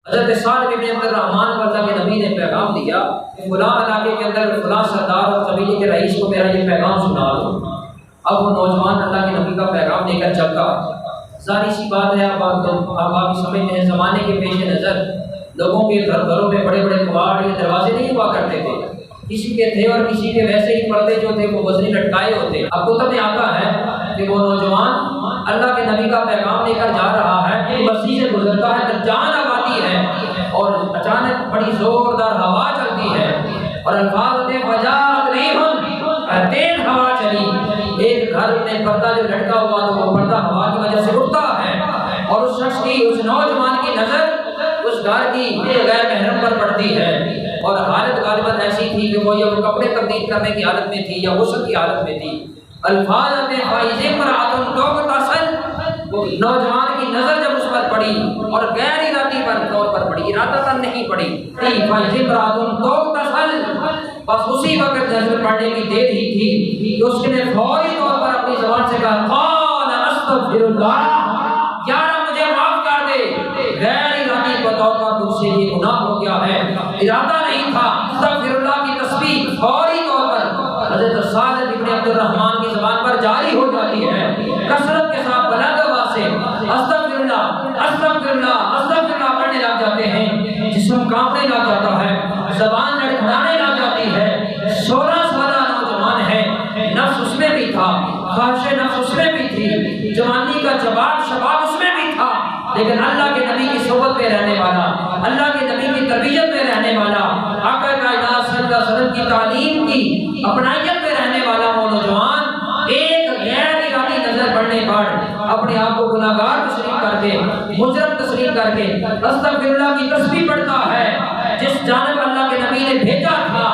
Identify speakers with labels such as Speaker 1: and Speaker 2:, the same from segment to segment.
Speaker 1: حضرت سعد بن عبد الرحمن کو اللہ کے نبی نے پیغام دیا کہ فلاں علاقے کے اندر فلاں سردار اور قبیلے کے رئیس کو میرا یہ پیغام سنا دو۔ اب وہ نوجوان اللہ کے نبی کا پیغام لے کر چلتا ہے۔ ظاہر سی بات ہے، اب آپ سمجھتے ہیں زمانے کے پیش نظر لوگوں کے گھروں میں بڑے بڑے کواڑ یا دروازے نہیں ہوا کرتے تھے، کسی کے تھے اور کسی کے ویسے ہی پردے جو تھے وہ وزنی لٹکائے ہوتے۔ اب کتب میں آتا ہے کہ وہ نوجوان اللہ کے نبی کا پیغام لے کر جا رہا ہے کہ بستی سے گزرتا ہے، درجان آبادی ہے اور اچانک بڑی زوردار ہوا چلتی ہے اور الفاظ ہوتے فجاءت ریح، تیز ہوا چلی، ایک گھر میں پردہ جو لٹکا ہوا تو وہ پردہ ہوا کی وجہ سے اٹھتا ہے اور اس شخص کی، اس نوجوان کی نظر اس گھر کی غیر محرم پر پڑتی ہے اور حالت غالباً ایسی تھی کہ وہ یا کپڑے تبدیل کرنے کی حالت میں تھی یا غسل کی حالت میں تھی۔ الفاظ آتے فائز امرأۃ تغتسل، وہ نوجوان کی نظر جب اس پر پڑی اور غیر ارادی طور پر پڑی، ارادتاً نہیں پڑی، فائز امرأۃ تغتسل، بس اسی وقت نظر پڑنے کی دیر ہی تھی کہ اس نے فوری طور پر اپنی زبان سے کہا قال استغفر اللہ، یا رب مجھے معاف کر دے، غیر ارادی طور پر مجھ سے یہ گناہ ہو گیا ہے، ارادہ نہیں تھا۔ استغفر اللہ کی تسبیح فوری طور پر حضرت سعد بن عبد الرحمن کی زبان پر جاری ہو جاتی ہے، کثرت کے ساتھ بلند آواز سے استغفر اللہ استغفر اللہ استغفر اللہ پڑھنے لگ جاتے ہیں، جسم کانپنے لگ جاتا ہے، زبان لڑکھڑانے لگ جاتی ہے۔ 16 سالہ نوجوان ہے، نفس اس میں بھی تھا، خواہش نفس اس میں بھی تھی، جوانی کا شباب اس میں بھی تھا، لیکن اللہ کے نبی کی صحبت میں رہنے والا، اللہ کے نبی کی تربیت میں رہنے والا، آقا کائنات صلی اللہ علیہ وسلم کی تعلیم کی اپنائیت میں رہنے والا وہ نوجوان ایک غیر ارادی نظر پڑنے پر اپنے آپ کو گناہگار تسلیم کر کے، مجرم تسلیم کر کے استغفر اللہ کی تسبیح پڑھتا ہے۔ جس جانب اللہ کے نبی نے بھیجا تھا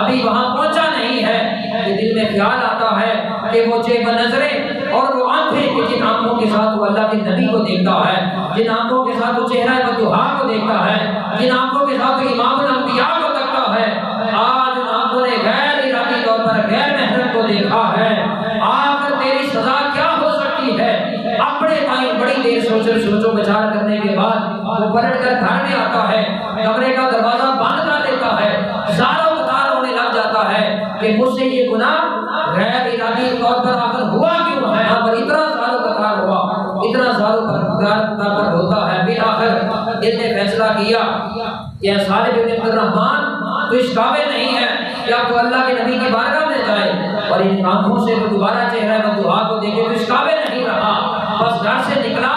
Speaker 1: ابھی وہاں پہنچا نہیں ہے کہ دل میں خیال آتا ہے کہ وہ چیب نظریں اور وہ آنکھیں کہ جن آنکھوں کے ساتھ وہ اللہ کے نبی کو دیکھتا ہے، جن آنکھوں کے ساتھ وہ چہرہ وضحا کو دیکھتا ہے، جن آنکھوں کے ساتھ وہ امام الانبیاء کو دیکھتا ہے، آج ان آنکھوں نے غیر ارادی طور پر غیر محرم کو دیکھا ہے۔ آخر تیری سزا کیا ہو سکتی ہے؟ اپنے تائیں بڑی دیر سوچو بچار کرنے کے بعد وہ پلٹ کر گھر میں آتا ہے، کمرے کا دروازہ بند کر دیتا ہے، زاروں قطار ہونے لگ جاتا ہے کہ مجھ سے یہ گناہ غیر ارادی طور پر آخر ہوا کیوں ہے؟ یہاں پر اتنا زاروں قطار ہوا، اتنا زاروں قطار پر ہوتا ہے۔ پھر آخر دل نے فیصلہ کیا کہ سعد بن عبد الرحمن تو اس قابل نہیں ہے کہ آپ کو اللہ کے نبی کی بارگاہ میں جائے اور ان آنکھوں سے وہ دوبارہ چہرہ وضحا کو دیکھے، تو اس قابل نہیں رہا، بس گھر سے نکلا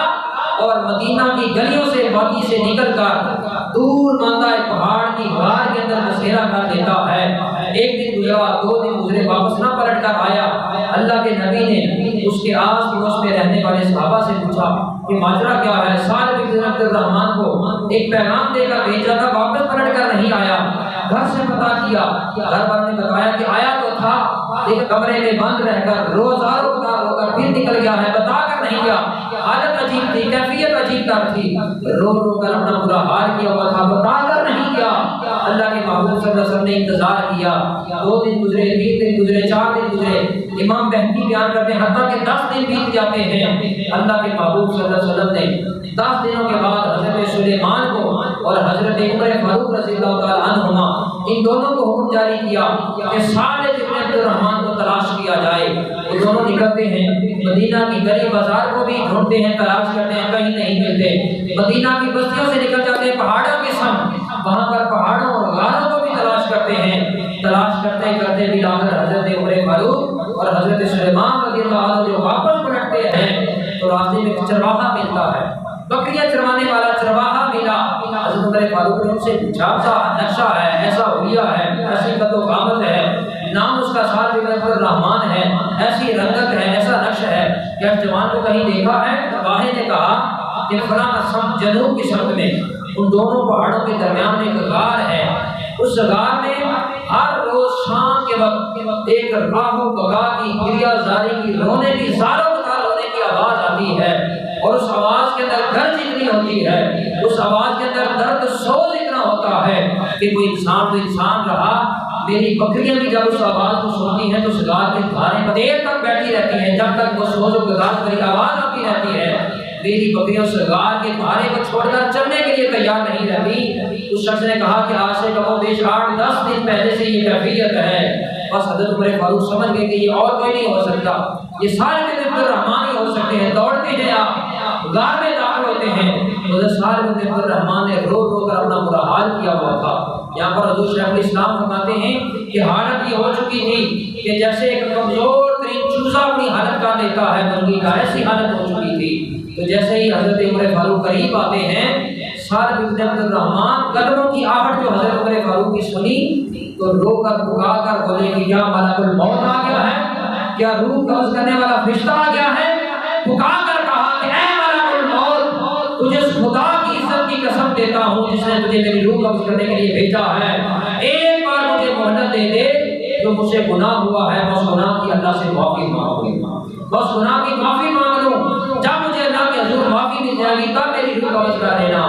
Speaker 1: اور مدینہ کی گلیوں سے وادی سے نکل کر دور ماندہ ایک پہاڑ کی غار کے اندر بسیرا کر دیتا ہے۔ ایک دن گزرا، 2 دن گزرے، واپس نہ پلٹ کر آیا۔ اللہ کے نبی نے اس کے آس پڑوس میں رہنے والے صحابہ سے پوچھا کہ ماجرا کیا ہے؟ سعد بن عبد الرحمن کو ایک پیغام دے کر بھیجا تھا، واپس پلٹ کر نہیں آیا۔ گھر سے پتہ کیا، گھر والوں نے بتایا کہ آیا تو تھا ایک کمرے میں بند رہ کر روزاروں قطار ہو کر پھر نکل گیا ہے، بتا کر نہیں گیا۔ حالت عجیب تھی، کیفیت عجیب تر تھی، رو کر اپنا برا حال کیا ہوا تھا، بتا کر نہیں گیا۔ اللہ کے محبوب صلی اللہ علیہ وسلم نے انتظار کیا، 2 دن گزرے، 3 دن گزرے، 4 دن گزرے، امام بہقی بیان کرتے ہیں حتیٰ کہ 10 دن بیت جاتے ہیں۔ اللہ کے محبوب صلی اللہ علیہ وسلم نے 10 دنوں کے بعد حضرت سلیمان کو اور حضرت عمر فاروق رضی اللہ تعالیٰ عنہما ان دونوں کو حکم جاری کیا کہ سعد بن عبد الرحمن کو تلاش کیا جائے۔ وہ دونوں نکلتے ہیں، مدینہ کی گلی بازار کو بھی ڈھونڈتے ہیں، تلاش کرتے ہیں، کہیں نہیں ملتے۔ مدینہ کی بستیوں سے نکل جاتے ہیں پہاڑوں کے سمت، وہاں پر پہاڑوں اور غاروں کو بھی تلاش کرتے ہیں۔ تلاش کرتے کرتے بھی آخر حضرت عمر فاروق اور حضرت سلیمان رضی اللہ عنہ جو واپس پلٹتے ہیں تو راستے میں چرواہا ملتا ہے، بکریاں چروانے والا چرواہا ملا۔ حضرت عمر فاروق نے ان سے پوچھا، ایسا نقشہ ہے، ایسا حلیہ ہے، ایسی قد و قامت ہے، نام اس کا سعد بن عبد الرحمن ہے، ایسی رنگت ہے، ایسا نقش ہے، کیا اس جوان کو کہیں دیکھا ہے؟ گواہے نے کہا کہ فلاں سمت جنوب کی سمت میں ان دونوں پہاڑوں کے درمیان میں ایک غار ہے، اس غار میں ہر روز شام کے وقت ایک راہ و بقا کی گریہ زاری کی، رونے کی، زاروں قطار ہونے کی آواز آتی ہے اور اس آواز کے اندر گرج اتنی ہوتی ہے، اس آواز کے اندر درد سوز اتنا ہوتا ہے کہ کوئی انسان تو انسان رہا، میری بکریاں بھی جب اس آواز کو سنتی ہیں تو اس غار کے دھارے پر دیر تک بیٹھی رہتی ہیں جب تک وہ سوز و گداز کی آواز آتی رہتی ہے۔ میری بکریوں سرگار کے دھارے کو چھوڑ کر چلنے کے لیے تیار نہیں رہتی۔ اس شخص نے کہا کہ آج سے کم و بیش 8-10 دن پہلے سے یہ کیفیت ہے۔ بس حضرت عمر فاروق سمجھ گئے کہ یہ اور کوئی نہیں ہو سکتا، یہ سارے بن عبد الرحمن ہی ہو سکتے ہیں۔ دوڑتے ہیں آپ غار میں داخل ہوتے ہیں۔ حضرت سالم بن عبد الرحمن نے رو رو کر اپنا برا حال کیا ہوا تھا۔ یہاں پر حضور شیخ الاسلام فرماتے ہیں کہ حالت یہ ہو چکی تھی کہ جیسے ایک کمزور ترین چوزا اپنی حالت کا لیتا ہے مرغی کا، ایسی حالت ہو چکی تھی۔ تو جیسے ہی حضرت عمر فاروق قریب آتے ہیں، سالم بن عبد الرحمن قدموں کی آہٹ جو حضرت عمر فاروق کی سنی تو رو کر پکار کر بولے کہ کیا ملک الموت آ گیا ہے، کیا روح قبض کرنے والا فرشتہ آ گیا ہے؟ پکار کر کہا کہ اے ملک الموت، تجھے خدا کی عزت کی قسم دیتا ہوں جس نے تجھے میری روح قبض کرنے کے لیے بھیجا ہے، ایک بار مجھے مہلت دے دے، جو مجھ سے گناہ ہوا ہے بس گناہ کی اللہ سے معافی مانگ لوں، بس گناہ کی معافی مانگ لوں، جب مجھے اللہ کے حضور معافی مل جائے گی تب میری روح قبض کر لینا۔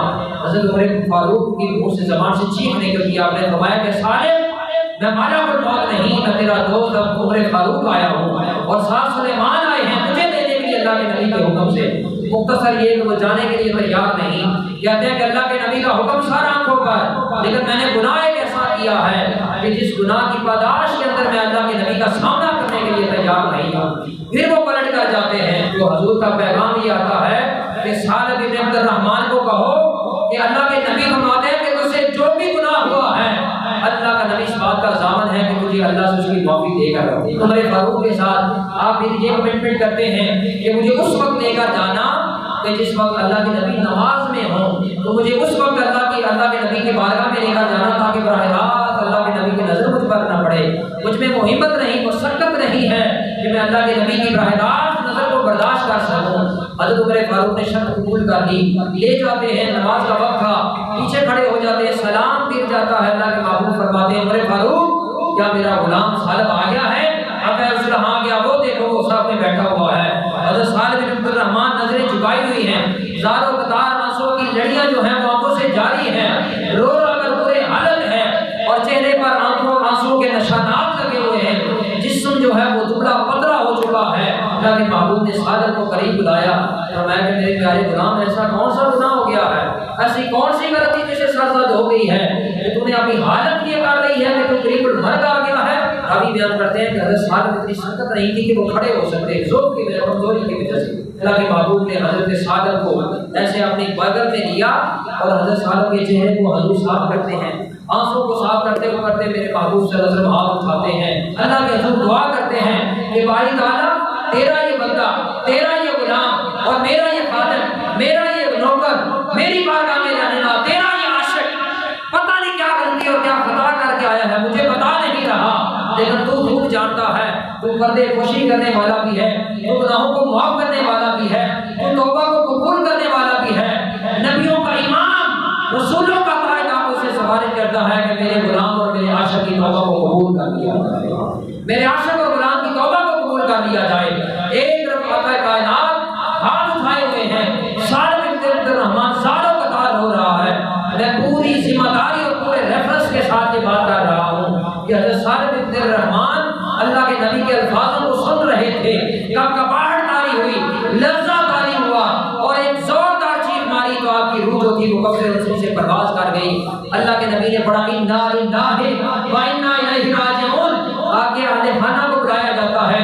Speaker 1: حضرت عمر فاروق کی منہ سے زبان سے چیخ نکل گئی، آپ نے فرمایا کہ سالم، میں ملک الموت نہیں، میں تیرا دوست عمر فاروق آیا ہوں اور ساتھ سلیمان آئے ہیں تجھے دینے کے لیے اللہ کے نبی کے حکم سے۔ مختصر یہ کہ وہ جانے کے لیے تیار نہیں، کہتے ہیں کہ اللہ کے نبی کا حکم سارا آنکھوں پر، لیکن میں نے گناہ ایک ایسا کیا ہے کہ جس گناہ کی پاداش کے اندر میں اللہ کے نبی کا سامنا کرنے کے لیے تیار نہیں ہوں۔ پھر وہ پلٹ کر جاتے ہیں، جو حضور کا پیغام یہ آتا ہے کہ سالم بن عبد الرحمن کو کہو کہ اللہ کے نبی فرماتے ہیں کہ تجھ سے جو بھی گناہ ہوا ہے اللہ کا نبی اس بات کا ضامن ہے کہ تجھے اللہ سے اس کی معافی دے کر رکھے۔ عمر فاروق کے ساتھ آپ پھر یہ کمٹمنٹ کرتے ہیں کہ مجھے اس وقت لے کر جانا کہ جس وقت اللہ کے نبی نماز میں ہوں، تو مجھے اس وقت اللہ کے نبی کی بارگاہ میں لے کر جانا تاکہ براہ راست اللہ کے نبی کی نظر مجھ پر نہ پڑے۔ مجھ میں وہ ہمت نہیں، وہ سکت نہیں ہے کہ میں اللہ کے نبی کی براہ راست نظر کو برداشت کر سکوں۔ حضرت عمر فاروق نے شرط قبول کر لی، لے جاتے ہیں، نماز کا وقت تھا، پیچھے کھڑے ہو جاتے ہیں، سلام گر جاتا ہے، اللہ کے محبوب فرماتے ہیں عمر فاروق کیا میرا غلام سالم آ گیا ہے؟ اب میں اس ہاں گیا، وہ دیکھو وہ ساتھ میں بیٹھا ہوا ہے۔ حضرت سالم بن عبد الرحمن نظریں جھکائی ہوئی ہیں، زاروں قطار آنسوں کی لڑیاں جو ہیں وہ آنکھوں سے جاری ہیں، رو رو کر برے حالت ہے اور چہرے پر آنسوں کے نشانات لگے ہوئے ہیں، جسم جو ہے وہ دبلا پتلا ہو چکا ہے۔ اللہ کے محبوب نے سالم کو قریب بلایا، فرمایا کہ میرے پیارے غلام ایسا کون سا گناہ ہو گیا ہے، ایسی کون سی غلطی جسے سرزد ہو گئی ہے کہ تم نے اپنی حالت یہ کر رہی ہے کہ تو قریب المرگ آ گیا ہے؟ ابھی بیان کرتے ہیں کہ حضرت سالم اتنی سکت نہیں تھی کہ وہ کھڑے ہو سکتے، ذوق کی وجہ کمزوری کی وجہ سے۔ اللہ کے محبوب نے حضرت سالم کو ایسے اپنی بغل میں لیا اور حضرت سالم کے چہرے کو حضور صاف کرتے ہیں، آنسوں کو صاف کرتے کرتے میرے محبوب صلی اللہ علیہ وسلم ہاتھ اٹھاتے ہیں، اللہ کے حضور دعا کرتے ہیں کہ باری تعالیٰ تیرا یہ بندہ، تیرا یہ غلام اور میرا یہ خادم، میرا یہ نوکر میری بارگاہ میں رہنے والا، تیرا یہ عاشق پتہ نہیں کیا غلطی اور کیا خطا کر کے آیا ہے، مجھے بتا نہیں رہا، لیکن تو خوب جانتا ہے، تو پردے پوشی کرنے والا بھی ہے، تو گناہوں کو معاف کرنے والا بھی ہے، تو توبہ کو قبول کرنے والا بھی ہے، نبیوں کا امام، رسولوں کا قائد آنکھوں سے سفارش کرتا ہے کہ میرے غلام اور میرے عاشق کی توبہ کو قبول کر لیا جائے، میرے عاشق اور غلام کی توبہ کو قبول کر لیا جائے۔ ایک طرف آقا کائنات ہاتھ اٹھائے ہوئے ہیں، سالم بن عبد الرحمن زاروں قطار ہو رہا ہے، میں پوری ذمہ داری اور پورے ریفرنس کے ساتھ یہ بات کر رہا ہوں کہ حضرت سالم بن عبد الرحمن اللہ کے نبی کے الفاظوں کو سن رہے تھے، کب کباہٹ تاری ہوئی، لرزہ تاری ہوا اور ایک زوردار چیخ ماری تو آپ کی روح جو تھی وہ قبر رسول سے پرواز کر گئی۔ اللہ کے نبی نے پڑھا انا للہ و انا الیہ راجعون، آگے اہل خانہ کو بلایا جاتا ہے،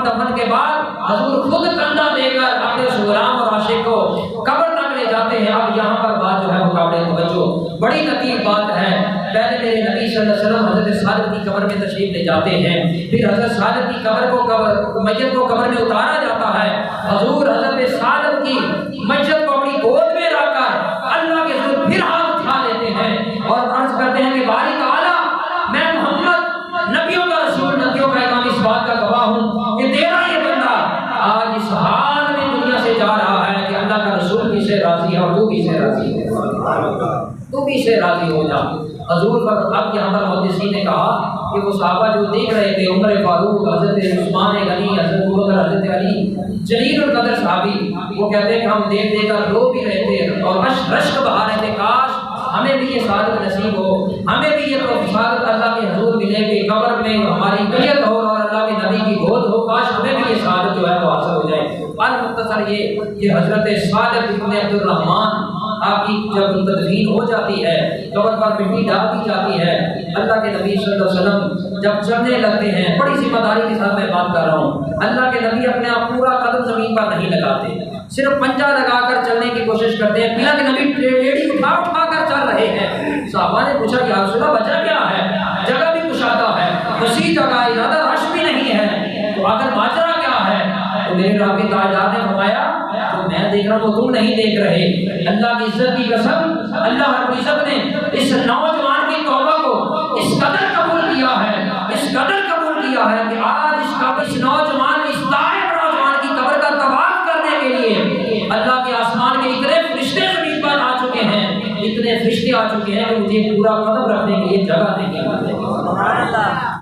Speaker 1: دفن کے بعد حضور خود کندھا دے کر اپنے اس غلام اور عاشق کو قبر تک لے جاتے ہیں۔ اب یہاں پر بات جو ہے وہ قابل توجہ بڑی لطیف بات ہے، پہلے میرے نبی صلی اللہ علیہ وسلم حضرت سالم کی قبر میں تشریف لے جاتے ہیں، پھر حضرت سالم کی میت کو قبر میں اتارا جاتا ہے، حضور حضرت سالم کی میت کو اپنی گود میں رکھ کر اللہ کے حضور پھر ہاتھ اٹھا لیتے ہیں اور عرض کرتے ہیں کہ باری تعالیٰ میں محمد نبیوں کا رسول، نبیوں کا امام اس بات کا گواہ ہوں کہ تیرا یہ بندہ آج اس حال میں دنیا سے جا رہا ہے کہ اللہ کا رسول بھی سے راضی ہے اور تو بھی سے راضی ہے، تو بھی سے راضی ہو جا۔ حضور پر اب یہاں پر محدثین نے کہا کہ وہ صحابہ جو دیکھ رہے تھے، عمر فاروق، حضرت عثمان غنی، حضرت ابوبکر، حضرت علی جلیل القدر صحابی، وہ کہتے ہیں کہ ہم دیکھ دیکھ کر رو بھی رہے تھے اور رشک بہا رہے تھے، کاش ہمیں بھی یہ سعادت نصیب ہو، ہمیں بھی یہ سعادت اللہ کے حضور ملے کہ قبر میں ہماری بیعت ہو اور اللہ کے نبی کی گود ہو، کاش ہمیں بھی یہ سعادت جو ہے وہ حاصل ہو جائے۔ اور مختصر اثر یہ کہ حضرت صالح بن عبد الرحمن آپ کی جب تدفین ہو جاتی ہے، قبر پر مٹی ڈال دی جاتی ہے، اللہ کے نبی صلی اللہ علیہ وسلم جب چلنے لگتے ہیں، بڑی ذمہ داری کے ساتھ میں بات کر رہا ہوں، اللہ کے نبی اپنے آپ پورا قدم زمین پر نہیں لگاتے، صرف پنجہ لگا کر چلنے کی کوشش کرتے ہیں۔ اللہ کے نبی ٹیڑھی اٹھا اٹھا کر چل رہے ہیں۔ صحابہ نے پوچھا کہ یا رسول اللہ وجہ کیا ہے؟ جگہ بھی کشادہ ہے، وسیع جگہ ہے، زیادہ رش بھی نہیں ہے، تو آخر ماجرا کیا ہے؟ تو میرے رب کے تاجدار نے فرمایا جو میں دیکھ رہا ہوں وہ تم نہیں دیکھ رہے۔ اللہ کی عزت کی قسم، اللہ رب العزت نے اس نوجوان کی توبہ کو اس قدر قبول کیا ہے، اس قدر قبول کیا ہے کہ آج اس نوجوان، اس طاہر نوجوان کی قبر کا طواف کرنے کے لیے اللہ کے آسمان کے اتنے فرشتے زمین پر آ چکے ہیں، اتنے فرشتے آ چکے ہیں کہ مجھے پورا قدم رکھنے کے لیے جگہ نہیں ملتی۔